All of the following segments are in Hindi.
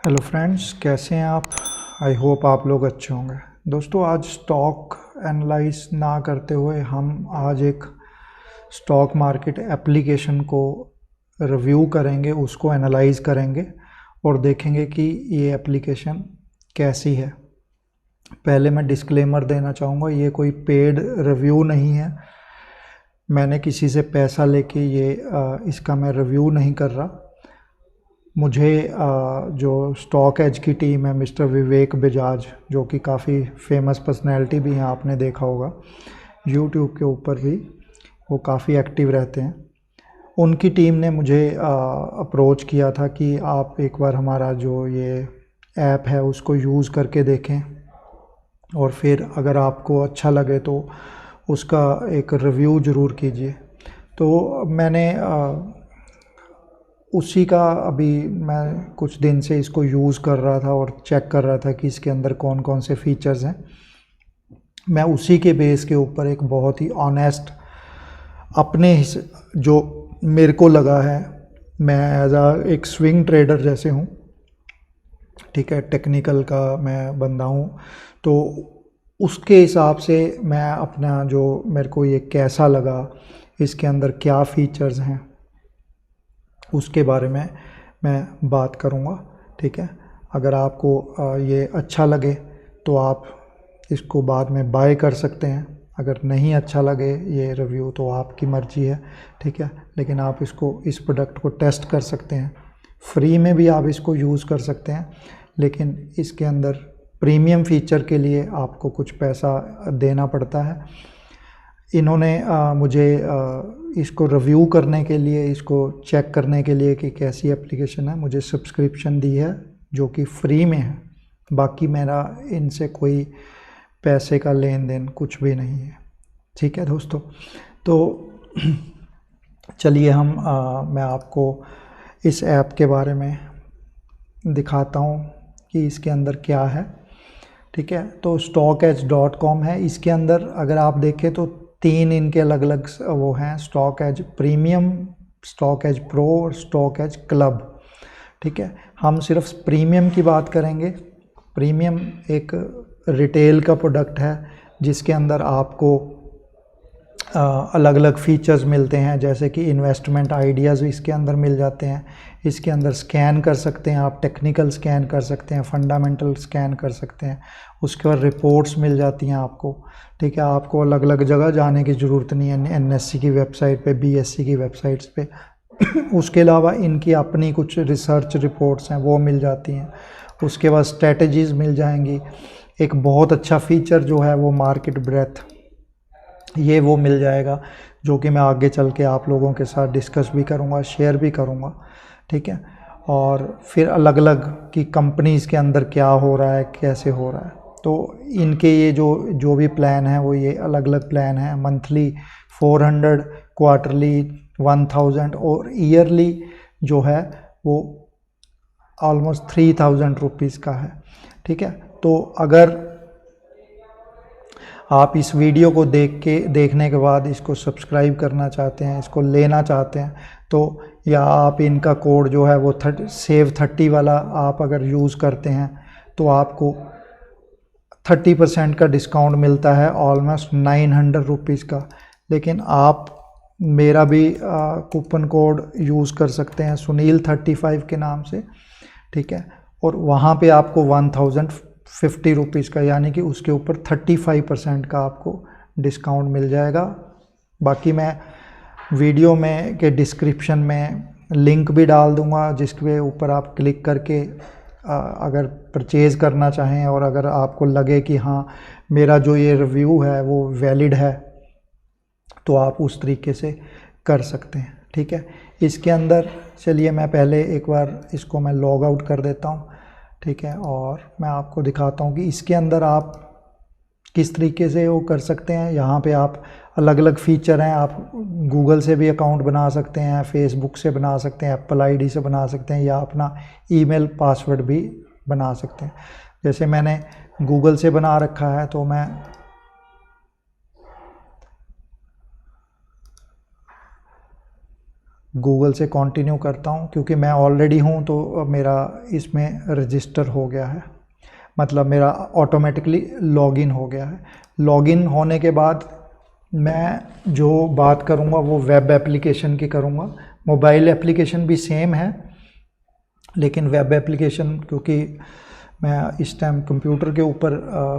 हेलो फ्रेंड्स, कैसे हैं आप। आई होप आप लोग अच्छे होंगे। दोस्तों, आज स्टॉक एनालाइज ना करते हुए हम आज एक स्टॉक मार्केट एप्लीकेशन को रिव्यू करेंगे, उसको एनालाइज करेंगे और देखेंगे कि ये एप्लीकेशन कैसी है। पहले मैं डिस्क्लेमर देना चाहूँगा, ये कोई पेड रिव्यू नहीं है। मैंने किसी से पैसा लेके इसका मैं रिव्यू नहीं कर रहा। मुझे जो स्टॉक एज की टीम है, मिस्टर विवेक बजाज, जो कि काफ़ी फेमस पर्सनैलिटी भी हैं, आपने देखा होगा यूट्यूब के ऊपर भी वो काफ़ी एक्टिव रहते हैं। उनकी टीम ने मुझे अप्रोच किया था कि आप एक बार हमारा जो ये ऐप है उसको यूज़ करके देखें और फिर अगर आपको अच्छा लगे तो उसका एक रिव्यू ज़रूर कीजिए। तो मैंने उसी का अभी मैं कुछ दिन से इसको यूज़ कर रहा था और चेक कर रहा था कि इसके अंदर कौन कौन से फीचर्स हैं। मैं उसी के बेस के ऊपर एक बहुत ही ऑनेस्ट अपने जो मेरे को लगा है, मैं एज एक स्विंग ट्रेडर जैसे हूँ, ठीक है, टेक्निकल का मैं बंदा हूँ, तो उसके हिसाब से मैं अपना जो मेरे को ये कैसा लगा, इसके अंदर क्या फीचर्स हैं, उसके बारे में मैं बात करूँगा। ठीक है, अगर आपको ये अच्छा लगे तो आप इसको बाद में बाय कर सकते हैं। अगर नहीं अच्छा लगे ये रिव्यू तो आपकी मर्ज़ी है, ठीक है, लेकिन आप इस प्रोडक्ट को टेस्ट कर सकते हैं। फ्री में भी आप इसको यूज़ कर सकते हैं, लेकिन इसके अंदर प्रीमियम फ़ीचर के लिए आपको कुछ पैसा देना पड़ता है। इन्होंने मुझे इसको रिव्यू करने के लिए, इसको चेक करने के लिए कि कैसी एप्लीकेशन है, मुझे सब्सक्रिप्शन दी है जो कि फ्री में है। बाकी मेरा इनसे कोई पैसे का लेन देन कुछ भी नहीं है। ठीक है दोस्तों, तो चलिए मैं आपको इस ऐप के बारे में दिखाता हूँ कि इसके अंदर क्या है। ठीक है, तो StockEdge.com है। इसके अंदर अगर आप देखें तो 3 इनके अलग अलग वो हैं, StockEdge premium, StockEdge pro और स्टॉक एज क्लब। ठीक है, हम सिर्फ प्रीमियम की बात करेंगे। प्रीमियम एक रिटेल का प्रोडक्ट है जिसके अंदर आपको अलग अलग फीचर्स मिलते हैं, जैसे कि इन्वेस्टमेंट आइडियाज़ इसके अंदर मिल जाते हैं। इसके अंदर स्कैन कर सकते हैं आप, टेक्निकल स्कैन कर सकते हैं, फंडामेंटल स्कैन कर सकते हैं। उसके बाद रिपोर्ट्स मिल जाती हैं आपको। ठीक है, आपको अलग अलग जगह जाने की ज़रूरत नहीं है, NSE की वेबसाइट पे, BSE की वेबसाइट्स पे। उसके अलावा इनकी अपनी कुछ रिसर्च रिपोर्ट्स हैं वो मिल जाती हैं। उसके बाद स्ट्रेटजीज़ मिल जाएंगी। एक बहुत अच्छा फीचर जो है वो मार्केट ब्रेथ, ये वो मिल जाएगा, जो कि मैं आगे चल के आप लोगों के साथ डिस्कस भी करूँगा, शेयर भी करूँगा। ठीक है, और फिर अलग अलग की कंपनीज़ के अंदर क्या हो रहा है, कैसे हो रहा है। तो इनके ये जो भी प्लान है वो ये अलग अलग प्लान है। मंथली 400, क्वार्टरली 1000 और ईयरली जो है वो ऑलमोस्ट 3000 रुपीज़ का है। ठीक है, तो अगर आप इस वीडियो को देखने के बाद इसको सब्सक्राइब करना चाहते हैं, इसको लेना चाहते हैं, तो या आप इनका कोड जो है वो सेव 30 वाला आप अगर यूज़ करते हैं तो आपको 30% का डिस्काउंट मिलता है, ऑलमोस्ट 900 रुपीज़ का। लेकिन आप मेरा भी कूपन कोड यूज़ कर सकते हैं, सुनील35 के नाम से। ठीक है, और वहाँ पे आपको 1050 रुपीज़ का, यानी कि उसके ऊपर 35% का आपको डिस्काउंट मिल जाएगा। बाकी मैं वीडियो में के डिस्क्रिप्शन में लिंक भी डाल दूंगा, जिसके ऊपर आप क्लिक करके अगर परचेज़ करना चाहें और अगर आपको लगे कि हाँ मेरा जो ये रिव्यू है वो वैलिड है, तो आप उस तरीके से कर सकते हैं। ठीक है, इसके अंदर चलिए मैं पहले एक बार इसको मैं लॉग आउट कर देता हूँ। ठीक है, और मैं आपको दिखाता हूँ कि इसके अंदर आप किस तरीके से वो कर सकते हैं। यहाँ पे आप अलग अलग फ़ीचर हैं, आप गूगल से भी अकाउंट बना सकते हैं, फेसबुक से बना सकते हैं, एप्पल आईडी से बना सकते हैं, या अपना ईमेल पासवर्ड भी बना सकते हैं। जैसे मैंने गूगल से बना रखा है तो मैं गूगल से कंटिन्यू करता हूँ, क्योंकि मैं ऑलरेडी हूँ तो मेरा इसमें रजिस्टर हो गया है, मतलब मेरा ऑटोमेटिकली लॉगिन हो गया है। लॉगिन होने के बाद मैं जो बात करूँगा वो वेब एप्लीकेशन की करूँगा। मोबाइल एप्लीकेशन भी सेम है, लेकिन वेब एप्लीकेशन क्योंकि मैं इस टाइम कंप्यूटर के ऊपर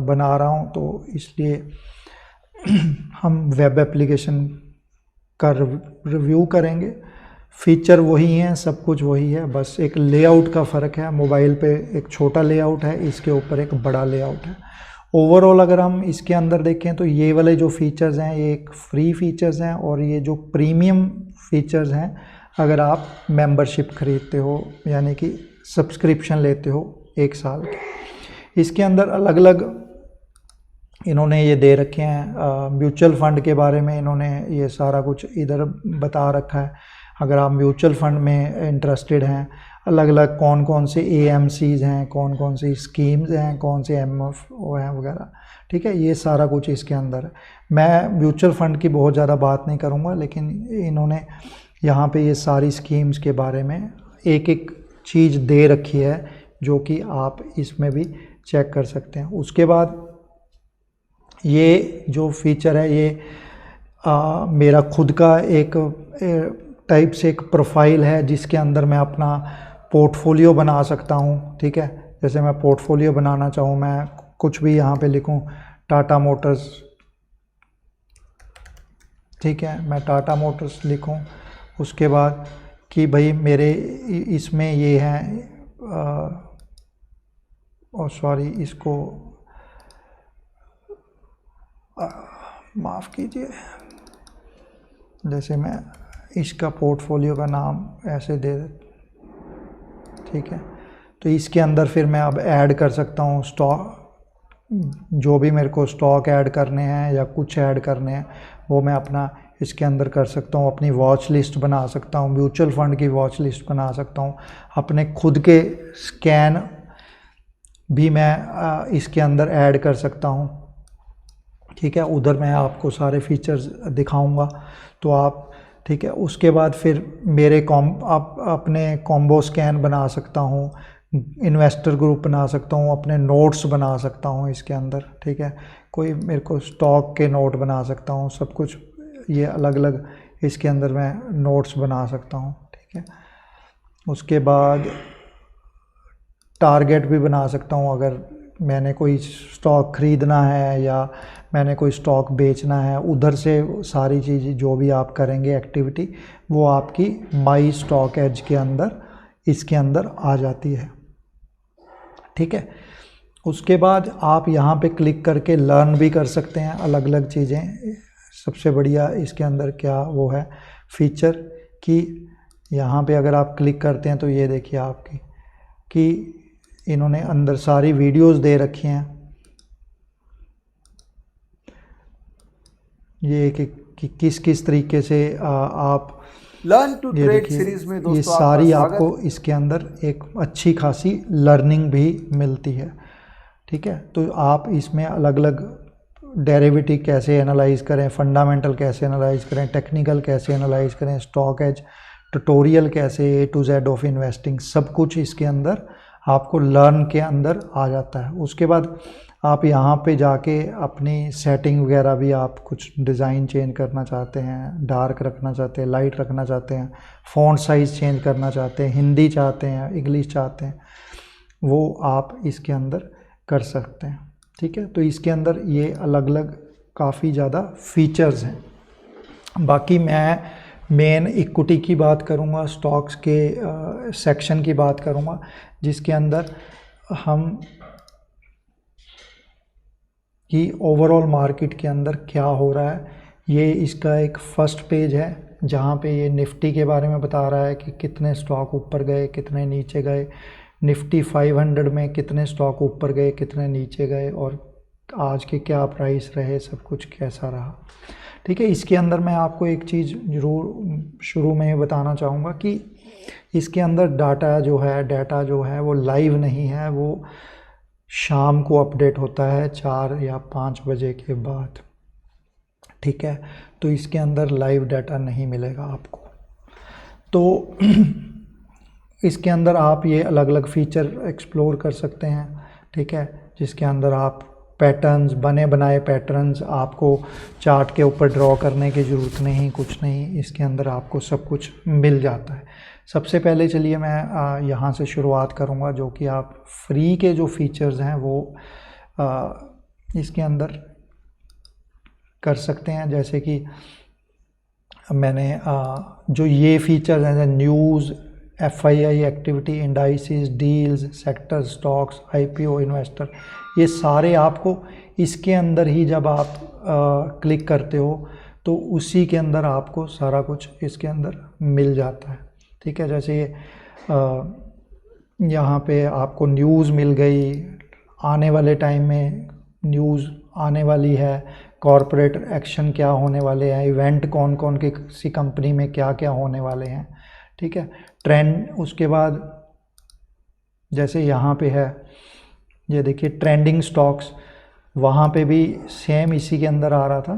बना रहा हूँ तो इसलिए हम वेब एप्लीकेशन का रिव्यू करेंगे। फीचर वही हैं, सब कुछ वही है, बस एक लेआउट का फ़र्क है। मोबाइल पे एक छोटा लेआउट है, इसके ऊपर एक बड़ा लेआउट है। ओवरऑल अगर हम इसके अंदर देखें तो ये वाले जो फीचर्स हैं ये एक फ्री फीचर्स हैं, और ये जो प्रीमियम फीचर्स हैं अगर आप मेंबरशिप ख़रीदते हो, यानी कि सब्सक्रिप्शन लेते हो 1 साल के। इसके अंदर अलग अलग इन्होंने ये दे रखे हैं। म्यूचुअल फ़ंड के बारे में इन्होंने ये सारा कुछ इधर बता रखा है। अगर आप म्यूचुअल फ़ंड में इंटरेस्टेड हैं, अलग अलग कौन कौन से AMCs हैं, कौन कौन सी स्कीम्स हैं, कौन से MFO हैं वगैरह, ठीक है, ये सारा कुछ इसके अंदर है। मैं म्यूचुअल फ़ंड की बहुत ज़्यादा बात नहीं करूँगा, लेकिन इन्होंने यहाँ पे ये सारी स्कीम्स के बारे में एक एक चीज़ दे रखी है जो कि आप इसमें भी चेक कर सकते हैं। उसके बाद ये जो फीचर है ये मेरा खुद का एक टाइप से एक प्रोफाइल है जिसके अंदर मैं अपना पोर्टफोलियो बना सकता हूँ, ठीक है। जैसे मैं पोर्टफोलियो बनाना चाहूँ, मैं कुछ भी यहाँ पे लिखूँ टाटा मोटर्स, ठीक है, मैं टाटा मोटर्स लिखूँ। उसके बाद कि भाई मेरे इसमें ये हैं, और सॉरी इसको माफ़ कीजिए, जैसे मैं इसका पोर्टफोलियो का नाम ऐसे दे, ठीक है। तो इसके अंदर फिर मैं अब ऐड कर सकता हूँ स्टॉक, जो भी मेरे को स्टॉक ऐड करने हैं या कुछ ऐड करने हैं वो मैं अपना इसके अंदर कर सकता हूँ। अपनी वॉच लिस्ट बना सकता हूँ, म्यूचुअल फ़ंड की वॉच लिस्ट बना सकता हूँ। अपने खुद के स्कैन भी मैं इसके अंदर ऐड कर सकता हूँ, ठीक है। उधर मैं आपको सारे फीचर्स दिखाऊंगा तो आप, ठीक है। उसके बाद फिर मेरे आप अपने कॉम्बो स्कैन बना सकता हूँ, इन्वेस्टर ग्रुप बना सकता हूँ, अपने नोट्स बना सकता हूँ इसके अंदर, ठीक है। कोई मेरे को स्टॉक के नोट बना सकता हूँ, सब कुछ ये अलग अलग इसके अंदर मैं नोट्स बना सकता हूँ, ठीक है। उसके बाद टारगेट भी बना सकता हूँ, अगर मैंने कोई स्टॉक ख़रीदना है या मैंने कोई स्टॉक बेचना है, उधर से सारी चीज़ जो भी आप करेंगे एक्टिविटी वो आपकी माई स्टॉक एज के अंदर इसके अंदर आ जाती है, ठीक है। उसके बाद आप यहाँ पे क्लिक करके लर्न भी कर सकते हैं अलग अलग चीज़ें। सबसे बढ़िया इसके अंदर क्या वो है फीचर कि यहाँ पे अगर आप क्लिक करते हैं तो ये देखिए आपकी कि इन्होंने अंदर सारी वीडियोस दे रखी हैं, ये कि किस किस तरीके से आप लर्न टू ट्रेड सीरीज में दोस्तों ये सारी आपको इसके अंदर एक अच्छी खासी लर्निंग भी मिलती है, ठीक है। तो आप इसमें अलग अलग डेरिवेटिव कैसे एनालाइज करें, फंडामेंटल कैसे एनालाइज करें, टेक्निकल कैसे एनालाइज करें, स्टॉक एज ट्यूटोरियल कैसे, A to Z of investing, सब कुछ इसके अंदर आपको लर्न के अंदर आ जाता है। उसके बाद आप यहाँ पे जाके अपनी सेटिंग वगैरह भी, आप कुछ डिज़ाइन चेंज करना चाहते हैं, डार्क रखना चाहते हैं, लाइट रखना चाहते हैं, फ़ॉन्ट साइज़ चेंज करना चाहते हैं, हिंदी चाहते हैं, इंग्लिश चाहते हैं, वो आप इसके अंदर कर सकते हैं, ठीक है। तो इसके अंदर ये अलग अलग काफ़ी ज़्यादा फीचर्स हैं। बाकी मैं मेन इक्विटी की बात करूँगा, स्टॉक्स के सेक्शन की बात करूँगा, जिसके अंदर हम कि ओवरऑल मार्केट के अंदर क्या हो रहा है। ये इसका एक फ़र्स्ट पेज है जहाँ पे ये निफ्टी के बारे में बता रहा है कि कितने स्टॉक ऊपर गए, कितने नीचे गए, निफ्टी 500 में कितने स्टॉक ऊपर गए, कितने नीचे गए, और आज के क्या प्राइस रहे, सब कुछ कैसा रहा, ठीक है। इसके अंदर मैं आपको एक चीज़ ज़रूर शुरू में बताना चाहूँगा कि इसके अंदर डाटा जो है वो लाइव नहीं है, वो शाम को अपडेट होता है 4 या 5 बजे के बाद, ठीक है। तो इसके अंदर लाइव डाटा नहीं मिलेगा आपको। तो इसके अंदर आप ये अलग अलग फीचर एक्सप्लोर कर सकते हैं, ठीक है, जिसके अंदर आप पैटर्न्स, बने बनाए पैटर्न्स, आपको चार्ट के ऊपर ड्रॉ करने की ज़रूरत नहीं, कुछ नहीं, इसके अंदर आपको सब कुछ मिल जाता है। सबसे पहले चलिए मैं यहाँ से शुरुआत करूँगा, जो कि आप फ्री के जो फीचर्स हैं वो इसके अंदर कर सकते हैं। जैसे कि मैंने जो ये फीचर्स हैं, news, FII activity, indices, deals, sector, stocks, IPO, investor, ये सारे आपको इसके अंदर ही जब आप क्लिक करते हो तो उसी के अंदर आपको सारा कुछ इसके अंदर मिल जाता है, ठीक है। जैसे ये यहाँ पे आपको न्यूज़ मिल गई, आने वाले टाइम में न्यूज़ आने वाली है, कॉरपोरेट एक्शन क्या होने वाले हैं, इवेंट कौन कौन के किसी कंपनी में क्या क्या होने वाले हैं, ठीक है, ट्रेंड। उसके बाद जैसे यहाँ पे है, ये देखिए ट्रेंडिंग स्टॉक्स, वहाँ पे भी सेम इसी के अंदर आ रहा था,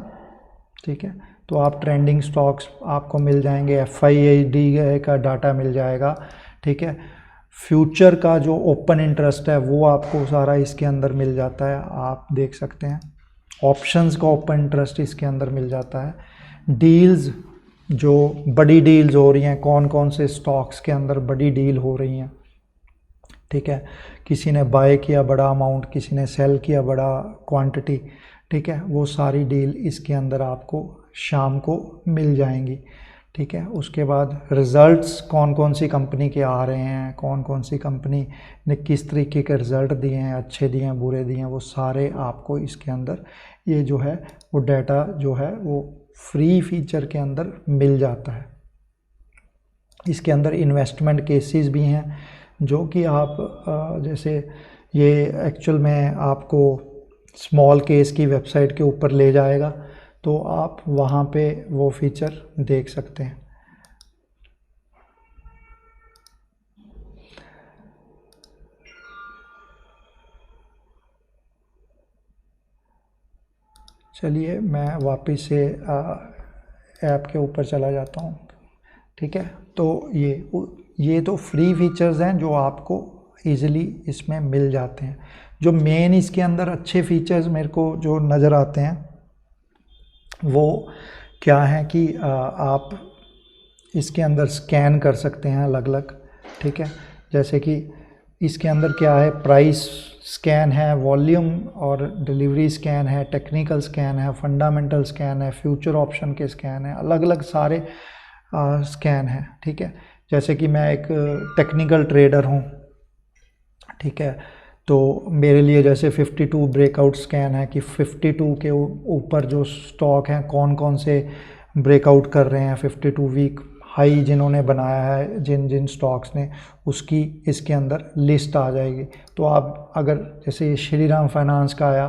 ठीक है। तो आप ट्रेंडिंग स्टॉक्स आपको मिल जाएंगे, FII का डाटा मिल जाएगा, ठीक है। फ्यूचर का जो ओपन इंटरेस्ट है वो आपको सारा इसके अंदर मिल जाता है, आप देख सकते हैं। ऑप्शंस का ओपन इंटरेस्ट इसके अंदर मिल जाता है। डील्स, जो बड़ी डील्स हो रही हैं, कौन कौन से स्टॉक्स के अंदर बड़ी डील हो रही हैं, ठीक है, किसी ने बाय किया बड़ा अमाउंट, किसी ने सेल किया बड़ा क्वांटिटी, ठीक है, वो सारी डील इसके अंदर आपको शाम को मिल जाएंगी, ठीक है। उसके बाद रिज़ल्ट्स, कौन कौन सी कंपनी के आ रहे हैं, कौन कौन सी कंपनी ने किस तरीके के रिज़ल्ट दिए हैं, अच्छे दिए हैं, बुरे दिए हैं, वो सारे आपको इसके अंदर ये जो है वो डाटा जो है वो फ्री फीचर के अंदर मिल जाता है। इसके अंदर इन्वेस्टमेंट केसेस भी हैं, जो कि आप जैसे ये एक्चुअल में आपको स्मॉल केस की वेबसाइट के ऊपर ले जाएगा, तो आप वहाँ पे वो फीचर देख सकते हैं। चलिए मैं वापस से ऐप के ऊपर चला जाता हूँ, ठीक है। तो ये तो फ्री फीचर्स हैं जो आपको ईज़िली इसमें मिल जाते हैं। जो मेन इसके अंदर अच्छे फीचर्स मेरे को जो नज़र आते हैं वो क्या है कि आप इसके अंदर स्कैन कर सकते हैं अलग अलग, ठीक है। जैसे कि इसके अंदर क्या है, प्राइस स्कैन है, वॉल्यूम और डिलीवरी स्कैन है, टेक्निकल स्कैन है, फंडामेंटल स्कैन है, फ्यूचर ऑप्शन के स्कैन है, अलग अलग सारे स्कैन है, ठीक है। जैसे कि मैं एक टेक्निकल ट्रेडर हूँ, ठीक है, तो मेरे लिए जैसे 52 ब्रेकआउट स्कैन है कि 52 के ऊपर जो स्टॉक हैं कौन कौन से ब्रेकआउट कर रहे हैं, 52 वीक हाई जिन्होंने बनाया है, जिन जिन स्टॉक्स ने, उसकी इसके अंदर लिस्ट आ जाएगी। तो आप अगर जैसे श्री राम फाइनेंस का आया,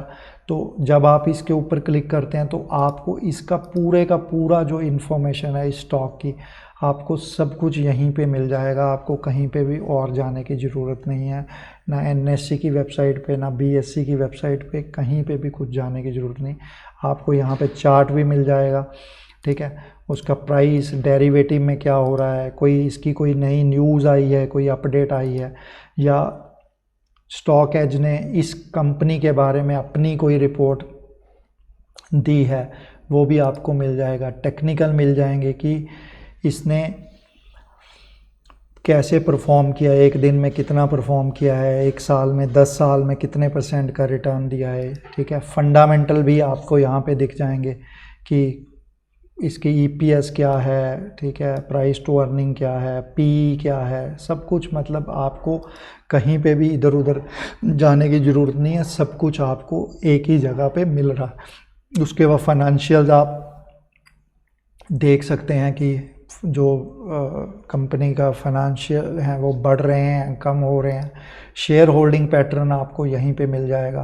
तो जब आप इसके ऊपर क्लिक करते हैं तो आपको इसका पूरे का पूरा जो इन्फॉर्मेशन है इस स्टॉक की, आपको सब कुछ यहीं पे मिल जाएगा। आपको कहीं पे भी और जाने की ज़रूरत नहीं है, ना NSE की वेबसाइट पे, ना BSE की वेबसाइट पे, कहीं पे भी कुछ जाने की ज़रूरत नहीं। आपको यहाँ पे चार्ट भी मिल जाएगा, ठीक है, उसका प्राइस, डेरिवेटिव में क्या हो रहा है, कोई इसकी कोई नई न्यूज़ आई है, कोई अपडेट आई है, या स्टॉक एज ने इस कंपनी के बारे में अपनी कोई रिपोर्ट दी है, वो भी आपको मिल जाएगा। टेक्निकल मिल जाएंगे कि इसने कैसे परफॉर्म किया, एक दिन में कितना परफॉर्म किया है, एक साल में, 10 साल में कितने % का रिटर्न दिया है, ठीक है। फंडामेंटल भी आपको यहाँ पे दिख जाएंगे कि इसकी EPS क्या है, ठीक है, प्राइस टू अर्निंग क्या है, PE क्या है, सब कुछ। मतलब आपको कहीं पे भी इधर उधर जाने की ज़रूरत नहीं है, सब कुछ आपको एक ही जगह पे मिल रहा है। उसके बाद फाइनेंशियल्स आप देख सकते हैं कि जो कंपनी का फाइनेंशियल है वो बढ़ रहे हैं, कम हो रहे हैं। शेयर होल्डिंग पैटर्न आपको यहीं पे मिल जाएगा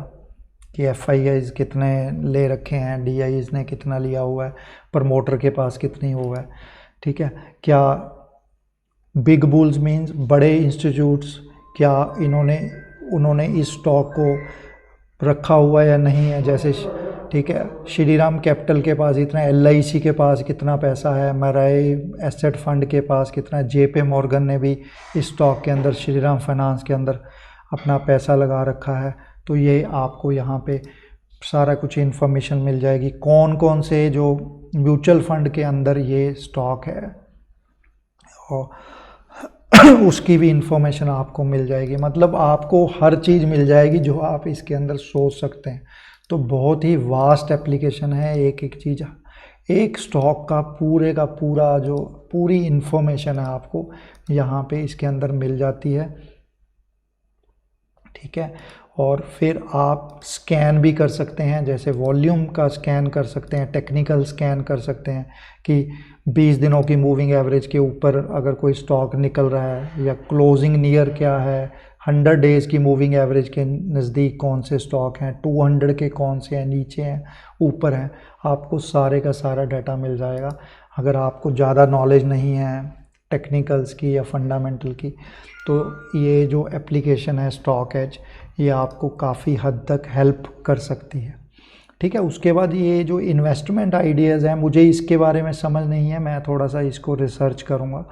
कि FIIs कितने ले रखे हैं, DIs ने कितना लिया हुआ है, प्रमोटर के पास कितनी हुआ है, ठीक है। क्या बिग बुल्स मीन्स बड़े इंस्टीट्यूट्स, क्या उन्होंने इस स्टॉक को रखा हुआ या नहीं है। जैसे ठीक है, श्रीराम कैपिटल के पास इतना, LIC के पास कितना पैसा है, मराई एसेट फंड के पास कितना, JP मॉर्गन ने भी इस स्टॉक के अंदर, श्रीराम फाइनेंस के अंदर अपना पैसा लगा रखा है। तो ये आपको यहाँ पे सारा कुछ इन्फॉर्मेशन मिल जाएगी, कौन कौन से जो म्यूचुअल फंड के अंदर ये स्टॉक है और उसकी भी इंफॉर्मेशन आपको मिल जाएगी। मतलब आपको हर चीज़ मिल जाएगी जो आप इसके अंदर सोच सकते हैं। तो बहुत ही वास्ट एप्लीकेशन है, एक एक चीज़, एक स्टॉक का पूरा जो पूरी इंफॉर्मेशन है आपको यहाँ पे इसके अंदर मिल जाती है, ठीक है। और फिर आप स्कैन भी कर सकते हैं, जैसे वॉल्यूम का स्कैन कर सकते हैं, टेक्निकल स्कैन कर सकते हैं कि 20 दिनों की मूविंग एवरेज के ऊपर अगर कोई स्टॉक निकल रहा है, या क्लोजिंग नियर क्या है, 100 डेज़ की मूविंग एवरेज के नज़दीक कौन से स्टॉक हैं, 200 के कौन से हैं, नीचे हैं, ऊपर हैं, आपको सारे का सारा डाटा मिल जाएगा। अगर आपको ज़्यादा नॉलेज नहीं है टेक्निकल्स की या फंडामेंटल की, तो ये जो एप्लीकेशन है स्टॉक एज, ये आपको काफ़ी हद तक हेल्प कर सकती है, ठीक है। उसके बाद ये जो इन्वेस्टमेंट आइडियाज़ हैं, मुझे इसके बारे में समझ नहीं है, मैं थोड़ा सा इसको रिसर्च करूँगा,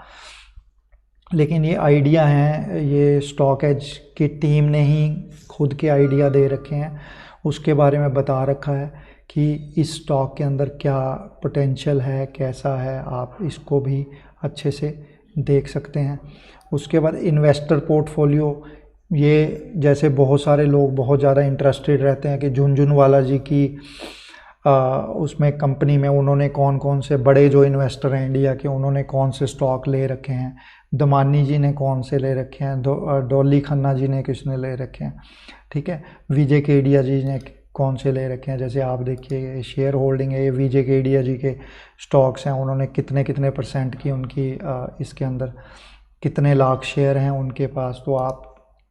लेकिन ये आइडिया हैं, ये स्टॉक एज की टीम ने ही खुद के आइडिया दे रखे हैं, उसके बारे में बता रखा है कि इस स्टॉक के अंदर क्या पोटेंशियल है, कैसा है, आप इसको भी अच्छे से देख सकते हैं। उसके बाद इन्वेस्टर पोर्टफोलियो, ये जैसे बहुत सारे लोग बहुत ज़्यादा इंटरेस्टेड रहते हैं कि झुनझुनवाला जी की उसमें कंपनी में उन्होंने कौन कौन से बड़े जो इन्वेस्टर हैं इंडिया के, उन्होंने कौन से स्टॉक ले रखे हैं, दमानी जी ने कौन से ले रखे हैं, डॉली खन्ना जी ने किसने ले रखे हैं, ठीक है, विजय केडिया जी ने कौन से ले रखे हैं। जैसे आप देखिए शेयर होल्डिंग है, ये विजय केडिया जी के स्टॉक्स हैं, उन्होंने कितने कितने % की उनकी इसके अंदर कितने लाख शेयर हैं उनके पास। तो आप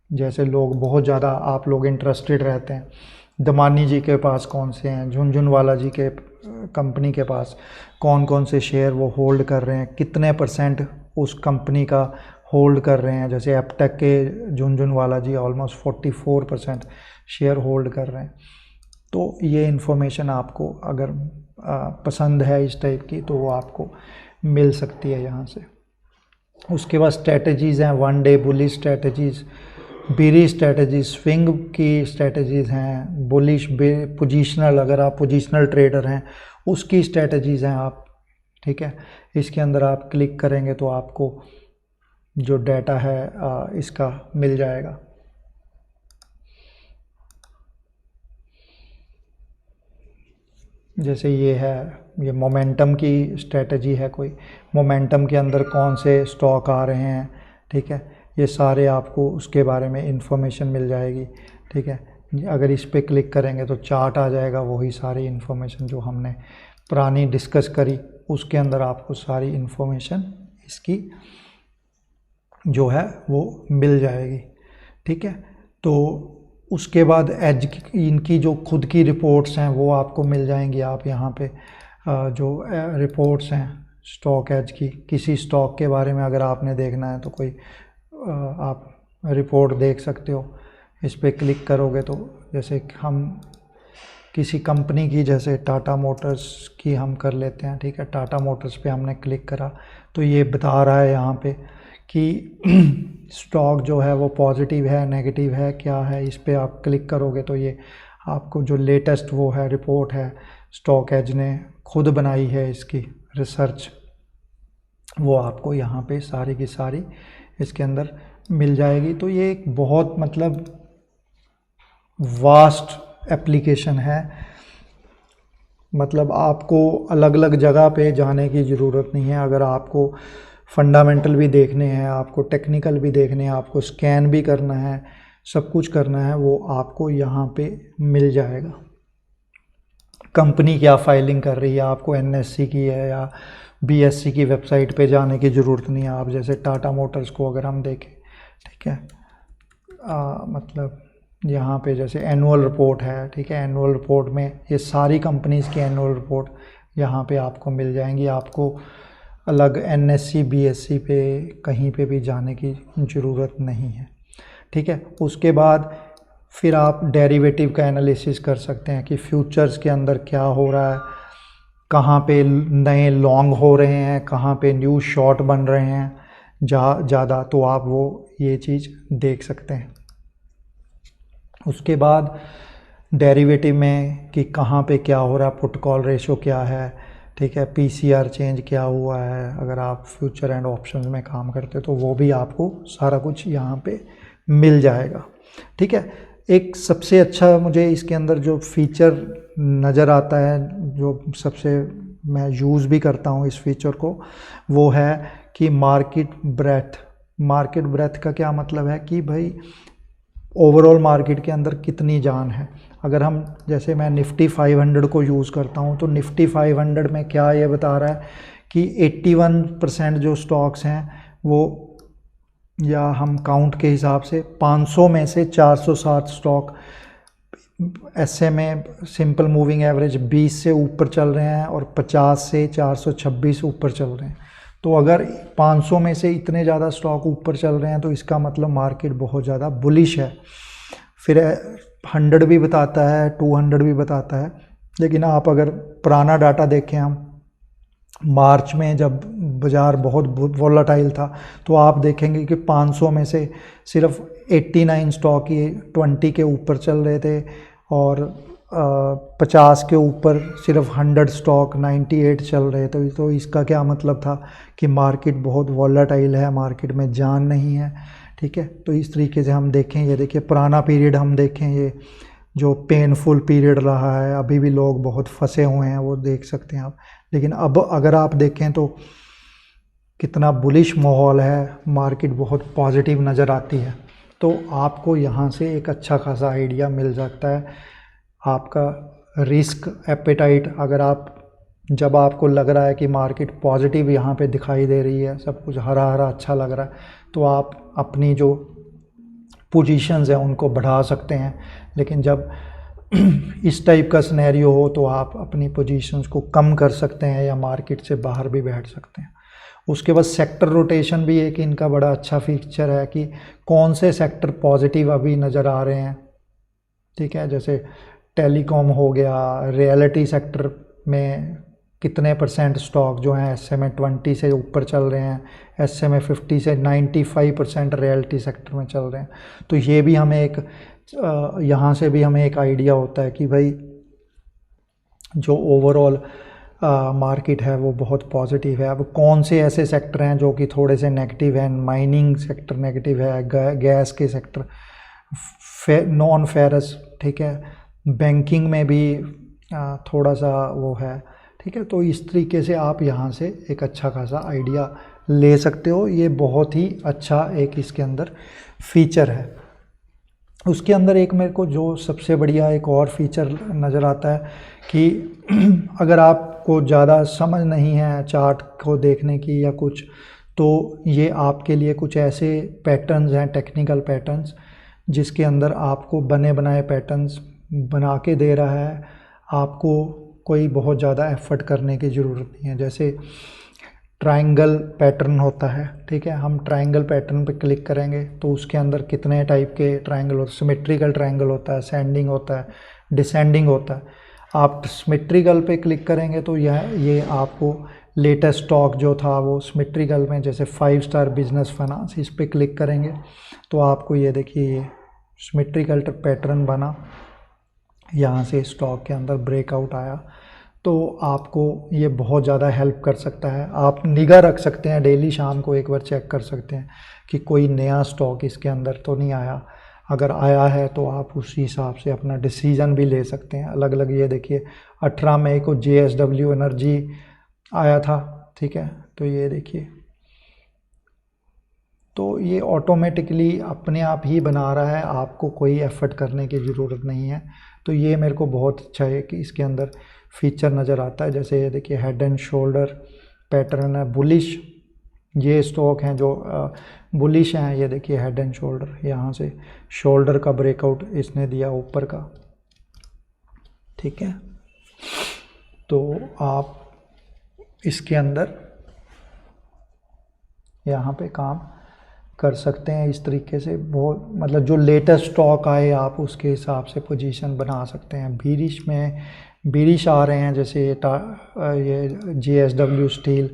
जैसे लोग बहुत ज़्यादा आप लोग इंटरेस्टेड रहते हैं, दमानी जी के पास कौन से हैं, झुनझुनवाला जी के कंपनी के पास कौन कौन से शेयर वो होल्ड कर रहे हैं, कितने % उस कंपनी का होल्ड कर रहे हैं। जैसे एपटेक के झुनझुनवाला जी ऑलमोस्ट 44% शेयर होल्ड कर रहे हैं। तो ये इन्फॉर्मेशन आपको अगर पसंद है इस टाइप की, तो वो आपको मिल सकती है यहाँ से। उसके बाद स्ट्रेटजीज़ हैं, 1 day bullish strategies, bearish strategies, swing की स्ट्रेटजीज़ हैं, बुलिश पोजिशनल, अगर आप पोजिशनल ट्रेडर हैं उसकी स्ट्रेटजीज़ हैं आप, ठीक है। इसके अंदर आप क्लिक करेंगे तो आपको जो डाटा है इसका मिल जाएगा। जैसे ये है, ये मोमेंटम की स्ट्रेटजी है, कोई मोमेंटम के अंदर कौन से स्टॉक आ रहे हैं, ठीक है, ये सारे आपको उसके बारे में इंफॉर्मेशन मिल जाएगी, ठीक है। अगर इस पे क्लिक करेंगे तो चार्ट आ जाएगा, वही सारी इन्फॉर्मेशन जो हमने पुरानी डिस्कस करी, उसके अंदर आपको सारी इन्फॉर्मेशन इसकी जो है वो मिल जाएगी, ठीक है। तो उसके बाद एज इनकी जो खुद की रिपोर्ट्स हैं वो आपको मिल जाएंगी। आप यहाँ पे जो रिपोर्ट्स हैं स्टॉक एज की, किसी स्टॉक के बारे में अगर आपने देखना है तो कोई आप रिपोर्ट देख सकते हो। इस पर क्लिक करोगे तो जैसे हम किसी कंपनी की, जैसे टाटा मोटर्स की हम कर लेते हैं, ठीक है, टाटा मोटर्स पे हमने क्लिक करा तो ये बता रहा है यहाँ पे कि स्टॉक जो है वो पॉजिटिव है, नेगेटिव है, क्या है। इस पे आप क्लिक करोगे तो ये आपको जो लेटेस्ट वो है रिपोर्ट है, स्टॉक एज ने खुद बनाई है, इसकी रिसर्च, वो आपको यहाँ पे सारी की सारी इसके अंदर मिल जाएगी। तो ये एक बहुत मतलब वास्ट एप्लीकेशन है, मतलब आपको अलग अलग जगह पे जाने की ज़रूरत नहीं है। अगर आपको फंडामेंटल भी देखने हैं, आपको टेक्निकल भी देखने हैं, आपको स्कैन भी करना है, सब कुछ करना है, वो आपको यहाँ पे मिल जाएगा। कंपनी क्या फाइलिंग कर रही है, आपको NSE की है या BSE की वेबसाइट पे जाने की ज़रूरत नहीं है। आप जैसे टाटा मोटर्स को अगर हम देखें, ठीक है, मतलब यहाँ पे जैसे एनुअल रिपोर्ट है, ठीक है, एनुअल रिपोर्ट में ये सारी कंपनीज़ की एनुअल रिपोर्ट यहाँ पे आपको मिल जाएंगी। आपको अलग NSE BSE पे कहीं पे भी जाने की ज़रूरत नहीं है, ठीक है। उसके बाद फिर आप डेरिवेटिव का एनालिसिस कर सकते हैं कि फ्यूचर्स के अंदर क्या हो रहा है, कहाँ पे नए लॉन्ग हो रहे हैं, कहाँ पे न्यू शॉर्ट बन रहे हैं ज़्यादा, तो आप वो ये चीज़ देख सकते हैं। उसके बाद डेरिवेटिव में कि कहाँ पे क्या हो रहा है, पुट कॉल रेशो क्या है, ठीक है, पीसीआर चेंज क्या हुआ है, अगर आप फ्यूचर एंड ऑप्शंस में काम करते तो वो भी आपको सारा कुछ यहाँ पे मिल जाएगा। ठीक है, एक सबसे अच्छा मुझे इसके अंदर जो फीचर नज़र आता है, जो सबसे मैं यूज़ भी करता हूँ इस फीचर को, वो है कि मार्केट ब्रेथ। मार्केट ब्रेथ का क्या मतलब है कि भाई ओवरऑल मार्केट के अंदर कितनी जान है। अगर हम, जैसे मैं निफ्टी 500 को यूज़ करता हूँ, तो निफ्टी 500 में क्या ये बता रहा है कि 81% जो स्टॉक्स हैं वो, या हम काउंट के हिसाब से 500 में से 407 stock SMA simple moving average 20 से ऊपर चल रहे हैं और 50 से 426 ऊपर चल रहे हैं। तो अगर 500 में से इतने ज़्यादा स्टॉक ऊपर चल रहे हैं तो इसका मतलब मार्केट बहुत ज़्यादा बुलिश है। फिर 100 भी बताता है, 200 भी बताता है, लेकिन आप अगर पुराना डाटा देखें, हम मार्च में जब बाज़ार बहुत वॉलेटाइल था, तो आप देखेंगे कि 500 में से सिर्फ 89 स्टॉक ही 20 के ऊपर चल रहे थे और 50 के ऊपर सिर्फ 100 स्टॉक 98 चल रहे थे। तो इसका क्या मतलब था कि मार्केट बहुत वॉलेटाइल है, मार्केट में जान नहीं है। ठीक है, तो इस तरीके से हम देखें, ये देखिए पुराना पीरियड हम देखें, ये जो पेनफुल पीरियड रहा है, अभी भी लोग बहुत फंसे हुए हैं, वो देख सकते हैं आप। लेकिन अब अगर आप देखें तो कितना बुलिश माहौल है, मार्केट बहुत पॉजिटिव नज़र आती है। तो आपको यहाँ से एक अच्छा खासा आइडिया मिल सकता है। आपका रिस्क एपेटाइट, अगर आप, जब आपको लग रहा है कि मार्केट पॉजिटिव यहाँ पे दिखाई दे रही है, सब कुछ हरा हरा अच्छा लग रहा है, तो आप अपनी जो पोजीशंस हैं उनको बढ़ा सकते हैं। लेकिन जब इस टाइप का सिनेरियो हो तो आप अपनी पोजीशंस को कम कर सकते हैं या मार्केट से बाहर भी बैठ सकते हैं। उसके बाद सेक्टर रोटेशन भी एक इनका बड़ा अच्छा फीचर है कि कौन से सेक्टर पॉजिटिव अभी नज़र आ रहे हैं। ठीक है, जैसे टेलीकॉम हो गया, रियलिटी सेक्टर में कितने % स्टॉक जो हैं SMA 20 से ऊपर चल रहे हैं, SMA 50 से 95% रियलिटी सेक्टर में चल रहे हैं। तो ये भी हमें एक, यहाँ से भी हमें एक आइडिया होता है कि भाई जो ओवरऑल मार्केट है वो बहुत पॉजिटिव है। अब कौन से ऐसे सेक्टर हैं जो कि थोड़े से नेगेटिव हैं, माइनिंग सेक्टर नेगेटिव है, गैस के सेक्टर, नॉन फेरस, ठीक है, बैंकिंग में भी थोड़ा सा वो है। ठीक है, तो इस तरीके से आप यहाँ से एक अच्छा खासा आइडिया ले सकते हो। ये बहुत ही अच्छा एक इसके अंदर फीचर है। उसके अंदर एक मेरे को जो सबसे बढ़िया एक और फीचर नज़र आता है कि अगर आपको ज़्यादा समझ नहीं है चार्ट को देखने की या कुछ, तो ये आपके लिए कुछ ऐसे पैटर्न्स हैं, टेक्निकल पैटर्न्स, जिसके अंदर आपको बने बनाए पैटर्न्स बना के दे रहा है। आपको कोई बहुत ज़्यादा एफर्ट करने की ज़रूरत नहीं है। जैसे ट्रायंगल पैटर्न होता है, ठीक है, हम ट्रायंगल पैटर्न पे क्लिक करेंगे तो उसके अंदर कितने टाइप के ट्रायंगल होते हैं। सिमेट्रिकल ट्रायंगल होता है, सेंडिंग होता है, डिसेंडिंग होता है। आप सिमेट्रिकल पे क्लिक करेंगे तो ये आपको लेटेस्ट स्टॉक जो था वो सिमेट्रिकल में, जैसे 5 स्टार बिजनेस फाइनेंस, इस पे क्लिक करेंगे तो आपको ये देखिए ये सिमेट्रिकल पैटर्न बना, यहाँ से स्टॉक के अंदर ब्रेकआउट आया। तो आपको ये बहुत ज़्यादा हेल्प कर सकता है। आप निगाह रख सकते हैं, डेली शाम को एक बार चेक कर सकते हैं कि कोई नया स्टॉक इसके अंदर तो नहीं आया। अगर आया है तो आप उसी हिसाब से अपना डिसीज़न भी ले सकते हैं। अलग अलग, ये देखिए 18 मई को JSW एनर्जी आया था, ठीक है, तो ये देखिए, तो ये ऑटोमेटिकली अपने आप ही बना रहा है, आपको कोई एफर्ट करने की ज़रूरत नहीं है। तो ये मेरे को बहुत अच्छा है कि इसके अंदर फीचर नज़र आता है। जैसे ये देखिए हेड एंड शोल्डर पैटर्न है, बुलिश, ये स्टॉक हैं जो बुलिश हैं। ये देखिए हेड एंड शोल्डर, यहाँ से शोल्डर का ब्रेकआउट इसने दिया ऊपर का, ठीक है। तो आप इसके अंदर यहाँ पे काम कर सकते हैं इस तरीके से। बहुत मतलब जो लेटेस्ट स्टॉक आए आप उसके हिसाब से पोजीशन बना सकते हैं। बीरिश आ रहे हैं, जैसे ये JSW स्टील,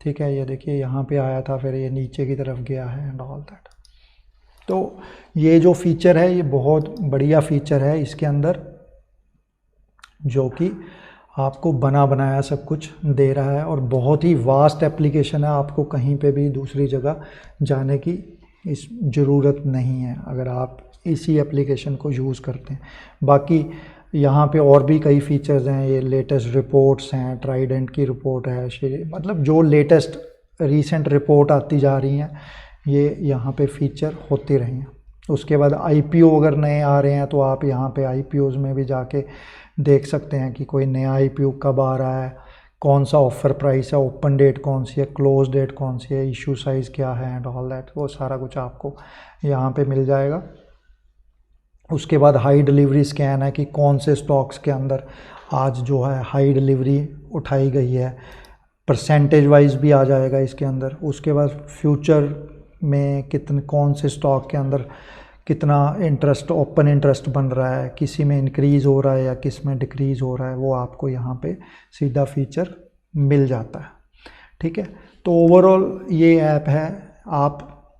ठीक है, ये देखिए यहाँ पे आया था, फिर ये नीचे की तरफ गया है एंड ऑल दैट। तो ये जो फीचर है ये बहुत बढ़िया फीचर है इसके अंदर, जो कि आपको बना बनाया सब कुछ दे रहा है और बहुत ही वास्ट एप्लीकेशन है। आपको कहीं पे भी दूसरी जगह जाने की इस ज़रूरत नहीं है अगर आप इसी एप्लीकेशन को यूज़ करते हैं। बाकी यहाँ पे और भी कई फीचर्स हैं, ये लेटेस्ट रिपोर्ट्स हैं, ट्राइडेंट की रिपोर्ट है, मतलब जो लेटेस्ट रीसेंट रिपोर्ट आती जा रही हैं ये यहाँ पे फीचर होती रही हैं। उसके बाद IPO अगर नए आ रहे हैं तो आप यहाँ पे IPOs में भी जाके देख सकते हैं कि कोई नया IPO कब आ रहा है, कौन सा ऑफ़र प्राइस है, ओपन डेट कौन सी है, क्लोज डेट कौन सी है, इशू साइज़ क्या है एंड ऑल दैट, वो सारा कुछ आपको यहाँ पे मिल जाएगा। उसके बाद हाई डिलीवरी स्कैन है कि कौन से स्टॉक्स के अंदर आज जो है हाई डिलीवरी उठाई गई है, परसेंटेज वाइज भी आ जाएगा इसके अंदर। उसके बाद फ्यूचर में कौन से स्टॉक के अंदर कितना इंटरेस्ट, ओपन इंटरेस्ट बन रहा है, किसी में इंक्रीज़ हो रहा है या किस में डिक्रीज़ हो रहा है, वो आपको यहाँ पे सीधा फीचर मिल जाता है, ठीक है। तो ओवरऑल ये ऐप है, आप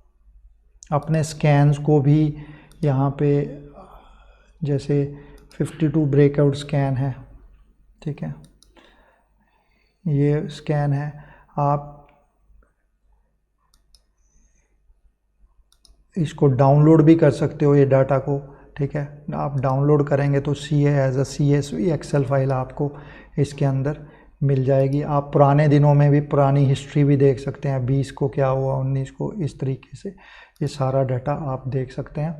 अपने स्कैन्स को भी यहाँ पे जैसे 52 ब्रेकआउट स्कैन है, ठीक है, ये स्कैन है, आप इसको डाउनलोड भी कर सकते हो ये डाटा को, ठीक है। आप डाउनलोड करेंगे तो as a CSV Excel file आपको इसके अंदर मिल जाएगी। आप पुराने दिनों में भी पुरानी हिस्ट्री भी देख सकते हैं, 20 को क्या हुआ, 19 को, इस तरीके से ये सारा डाटा आप देख सकते हैं।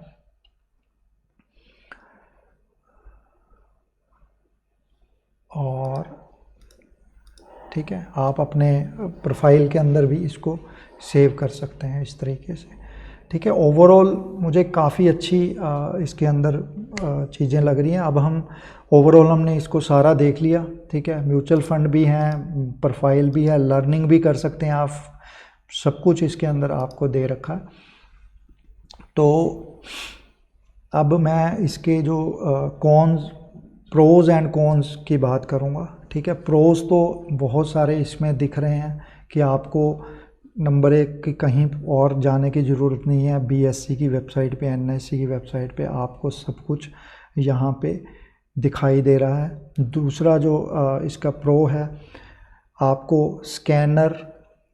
और ठीक है, आप अपने प्रोफाइल के अंदर भी इसको सेव कर सकते हैं इस तरीके से, ठीक है। ओवरऑल मुझे काफ़ी अच्छी इसके अंदर चीज़ें लग रही हैं। अब ओवरऑल हमने इसको सारा देख लिया, ठीक है। म्यूचुअल फंड भी हैं, प्रोफाइल भी है, लर्निंग भी कर सकते हैं आप, सब कुछ इसके अंदर आपको दे रखा है। तो अब मैं इसके जो प्रोज़ एंड कॉन्स की बात करूँगा, ठीक है। प्रोज़ तो बहुत सारे इसमें दिख रहे हैं कि आपको नंबर 1 की कहीं और जाने की ज़रूरत नहीं है। BSE की वेबसाइट पे, NSE की वेबसाइट पे आपको सब कुछ यहाँ पे दिखाई दे रहा है। दूसरा जो इसका प्रो है, आपको स्कैनर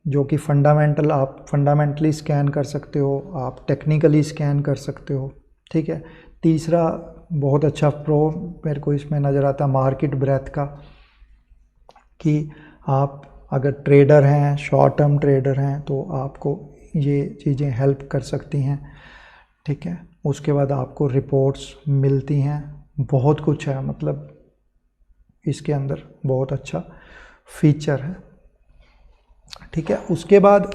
जो कि आप फंडामेंटली स्कैन कर सकते हो, आप टेक्निकली स्कैन कर सकते हो, ठीक है। तीसरा बहुत अच्छा प्रो मेरे को इसमें नज़र आता है मार्केट ब्रेथ का, कि आप अगर ट्रेडर हैं, शॉर्ट टर्म ट्रेडर हैं, तो आपको ये चीज़ें हेल्प कर सकती हैं, ठीक है। उसके बाद आपको रिपोर्ट्स मिलती हैं, बहुत कुछ है, मतलब इसके अंदर बहुत अच्छा फीचर है, ठीक है। उसके बाद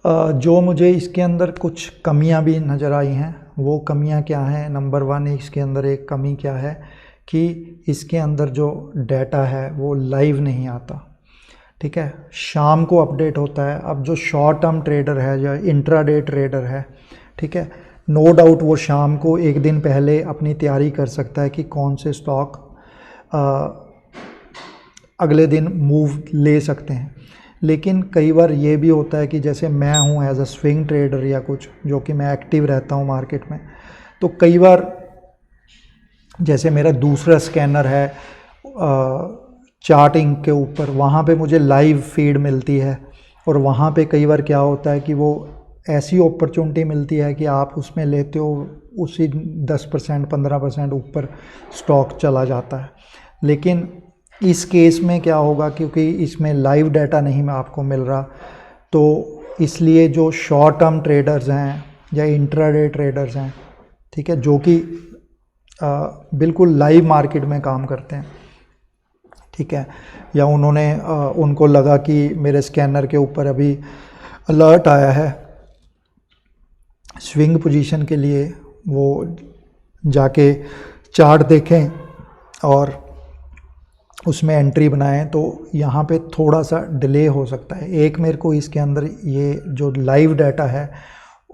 जो मुझे इसके अंदर कुछ कमियां भी नज़र आई हैं, वो कमियां क्या हैं। नंबर 1 इसके अंदर एक कमी क्या है कि इसके अंदर जो डाटा है वो लाइव नहीं आता, ठीक है, शाम को अपडेट होता है। अब जो शॉर्ट टर्म ट्रेडर है या इंट्राडे ट्रेडर है, ठीक है, नो डाउट वो शाम को एक दिन पहले अपनी तैयारी कर सकता है कि कौन से स्टॉक अगले दिन मूव ले सकते हैं। लेकिन कई बार ये भी होता है कि जैसे मैं हूँ एज अ स्विंग ट्रेडर या कुछ, जो कि मैं एक्टिव रहता हूँ मार्केट में, तो कई बार जैसे मेरा दूसरा स्कैनर है चार्टिंग के ऊपर, वहाँ पे मुझे लाइव फीड मिलती है, और वहाँ पे कई बार क्या होता है कि वो ऐसी अपॉर्चुनिटी मिलती है कि आप उसमें लेते हो, उसी 10% 15% ऊपर स्टॉक चला जाता है। लेकिन इस केस में क्या होगा, क्योंकि इसमें लाइव डाटा नहीं आपको मिल रहा, तो इसलिए जो शॉर्ट टर्म ट्रेडर्स हैं या इंट्राडे ट्रेडर्स हैं, ठीक है, जो कि बिल्कुल लाइव मार्केट में काम करते हैं, ठीक है, या उनको लगा कि मेरे स्कैनर के ऊपर अभी अलर्ट आया है स्विंग पोजीशन के लिए, वो जाके चार्ट देखें और उसमें एंट्री बनाएं, तो यहाँ पे थोड़ा सा डिले हो सकता है। एक मेरे को इसके अंदर ये जो लाइव डाटा है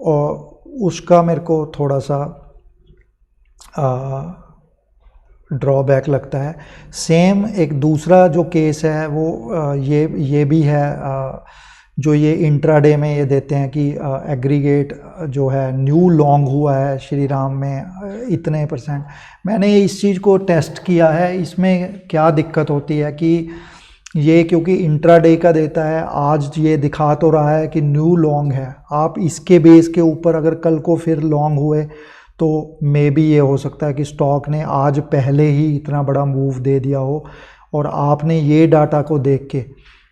और उसका मेरे को थोड़ा सा ड्रॉबैक लगता है। सेम एक दूसरा जो केस है वो ये भी है, जो ये इंट्राडे में ये देते हैं कि एग्रीगेट जो है न्यू लॉन्ग हुआ है श्री राम में इतने %। मैंने इस चीज़ को टेस्ट किया है। इसमें क्या दिक्कत होती है कि ये क्योंकि इंट्राडे का देता है, आज ये दिखा तो रहा है कि न्यू लॉन्ग है, आप इसके बेस के ऊपर अगर कल को फिर लॉन्ग हुए तो मे बी ये हो सकता है कि स्टॉक ने आज पहले ही इतना बड़ा मूव दे दिया हो और आपने ये डाटा को देख के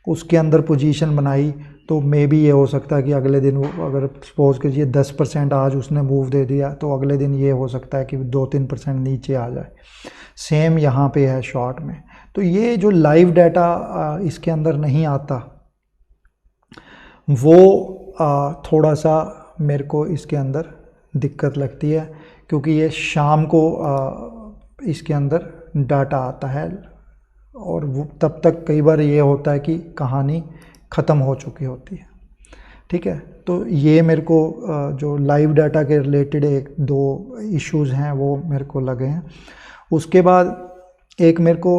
उसके अंदर पोजीशन बनाई, तो मे बी ये हो सकता है कि अगले दिन अगर सपोज कीजिए 10% आज उसने मूव दे दिया तो अगले दिन ये हो सकता है कि 2-3% नीचे आ जाए। सेम यहाँ पे है शॉर्ट में। तो ये जो लाइव डाटा इसके अंदर नहीं आता वो थोड़ा सा मेरे को इसके अंदर दिक्कत लगती है, क्योंकि ये शाम को इसके अंदर डाटा आता है और वो तब तक कई बार ये होता है कि कहानी ख़त्म हो चुकी होती है। ठीक है, तो ये मेरे को जो लाइव डाटा के रिलेटेड 1-2 इश्यूज़ हैं वो मेरे को लगे हैं। उसके बाद एक मेरे को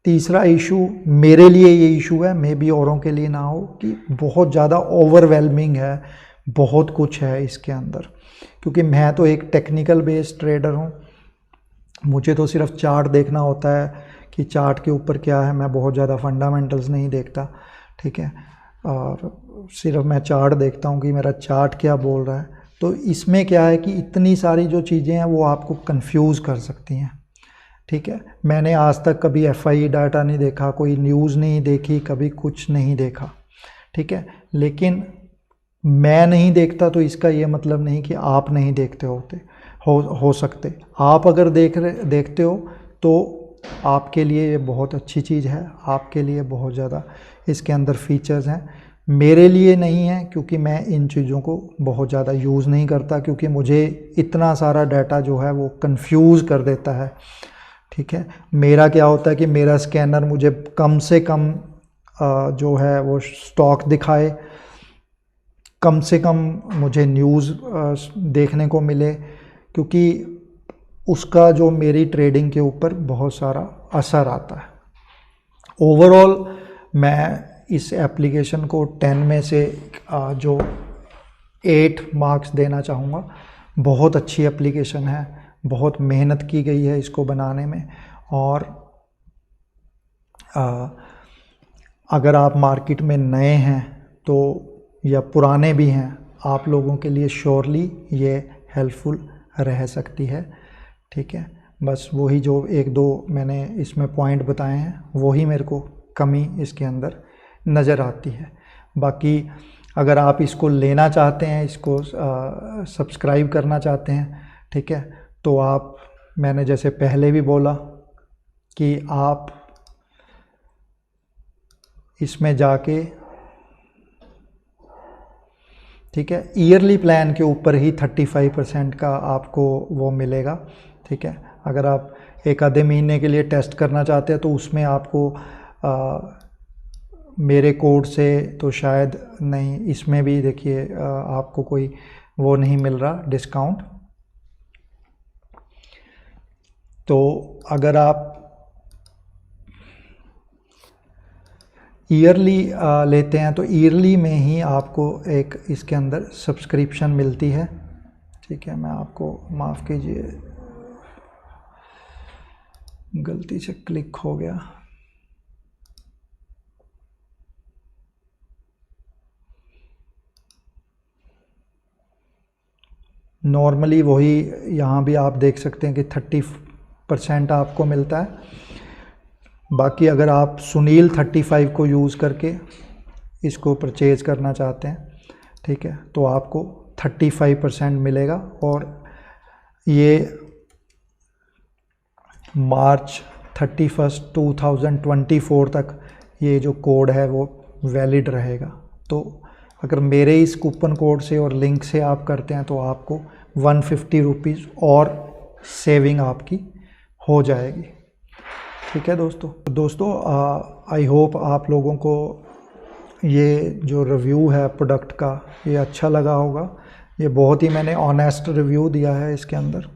तीसरा इशू, मेरे लिए ये इशू है, मे बी औरों के लिए ना हो, कि बहुत ज़्यादा ओवरवेलमिंग है, बहुत कुछ है इसके अंदर। क्योंकि मैं तो एक टेक्निकल बेस्ड ट्रेडर हूँ, मुझे तो सिर्फ चार्ट देखना होता है कि चार्ट के ऊपर क्या है, मैं बहुत ज़्यादा फंडामेंटल्स नहीं देखता। ठीक है, और सिर्फ मैं चार्ट देखता हूँ कि मेरा चार्ट क्या बोल रहा है। तो इसमें क्या है कि इतनी सारी जो चीज़ें हैं वो आपको कंफ्यूज कर सकती हैं। ठीक है, मैंने आज तक कभी एफआई डाटा नहीं देखा, कोई न्यूज़ नहीं देखी, कभी कुछ नहीं देखा। ठीक है, लेकिन मैं नहीं देखता तो इसका ये मतलब नहीं कि आप नहीं देखते हो सकते। आप अगर देखते हो तो आपके लिए ये बहुत अच्छी चीज़ है, आपके लिए बहुत ज़्यादा इसके अंदर फीचर्स हैं। मेरे लिए नहीं है, क्योंकि मैं इन चीज़ों को बहुत ज़्यादा यूज़ नहीं करता, क्योंकि मुझे इतना सारा डाटा जो है वो कंफ्यूज कर देता है। ठीक है, मेरा क्या होता है कि मेरा स्कैनर मुझे कम से कम जो है वो स्टॉक दिखाए, कम से कम मुझे न्यूज़ देखने को मिले, क्योंकि उसका जो मेरी ट्रेडिंग के ऊपर बहुत सारा असर आता है। ओवरऑल मैं इस एप्लीकेशन को 10 में से जो 8 मार्क्स देना चाहूँगा। बहुत अच्छी एप्लीकेशन है, बहुत मेहनत की गई है इसको बनाने में, और अगर आप मार्केट में नए हैं तो या पुराने भी हैं, आप लोगों के लिए श्योरली ये हेल्पफुल रह सकती है। ठीक है, बस वही जो 1-2 मैंने इसमें पॉइंट बताए हैं वही मेरे को कमी इसके अंदर नज़र आती है। बाकी अगर आप इसको लेना चाहते हैं, इसको सब्सक्राइब करना चाहते हैं, ठीक है, तो आप, मैंने जैसे पहले भी बोला कि आप इसमें जाके, ठीक है, ईयरली प्लान के ऊपर ही 35% का आपको वो मिलेगा। ठीक है, अगर आप एक आधे महीने के लिए टेस्ट करना चाहते हैं तो उसमें आपको मेरे कोड से तो शायद नहीं, इसमें भी देखिए आपको कोई वो नहीं मिल रहा डिस्काउंट। तो अगर आप ईयरली लेते हैं तो ईयरली में ही आपको एक इसके अंदर सब्सक्रिप्शन मिलती है। ठीक है, मैं आपको माफ़ कीजिए, गलती से क्लिक हो गया। नॉर्मली वही यहाँ भी आप देख सकते हैं कि 30% आपको मिलता है। बाकी अगर आप सुनील 35 को यूज़ करके इसको परचेज़ करना चाहते हैं, ठीक है, तो आपको 35% मिलेगा। और ये मार्च 31, 2024 तक ये जो कोड है वो वैलिड रहेगा। तो अगर मेरे इस कूपन कोड से और लिंक से आप करते हैं तो आपको 150 रुपीज़ और सेविंग आपकी हो जाएगी। ठीक है दोस्तों, आई होप आप लोगों को ये जो रिव्यू है प्रोडक्ट का ये अच्छा लगा होगा। ये बहुत ही मैंने ऑनेस्ट रिव्यू दिया है इसके अंदर,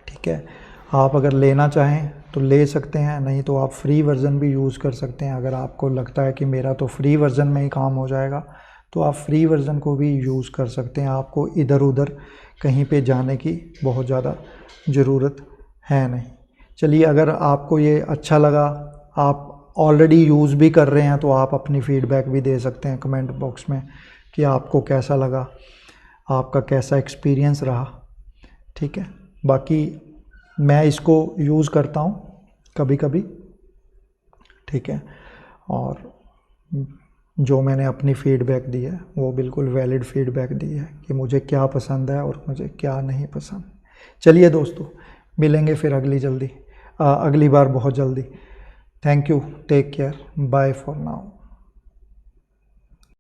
ठीक है। आप अगर लेना चाहें तो ले सकते हैं, नहीं तो आप फ्री वर्ज़न भी यूज़ कर सकते हैं। अगर आपको लगता है कि मेरा तो फ्री वर्ज़न में ही काम हो जाएगा तो आप फ्री वर्ज़न को भी यूज़ कर सकते हैं। आपको इधर उधर कहीं पे जाने की बहुत ज़्यादा ज़रूरत है नहीं। चलिए, अगर आपको ये अच्छा लगा, आप ऑलरेडी यूज़ भी कर रहे हैं, तो आप अपनी फ़ीडबैक भी दे सकते हैं कमेंट बॉक्स में कि आपको कैसा लगा, आपका कैसा एक्सपीरियंस रहा, ठीक है। बाकी मैं इसको यूज़ करता हूँ कभी कभी, ठीक है, और जो मैंने अपनी फ़ीडबैक दी है वो बिल्कुल वैलिड फ़ीडबैक दी है कि मुझे क्या पसंद है और मुझे क्या नहीं पसंद। चलिए दोस्तों, मिलेंगे फिर अगली बार बहुत जल्दी। Thank you, take care, bye for now.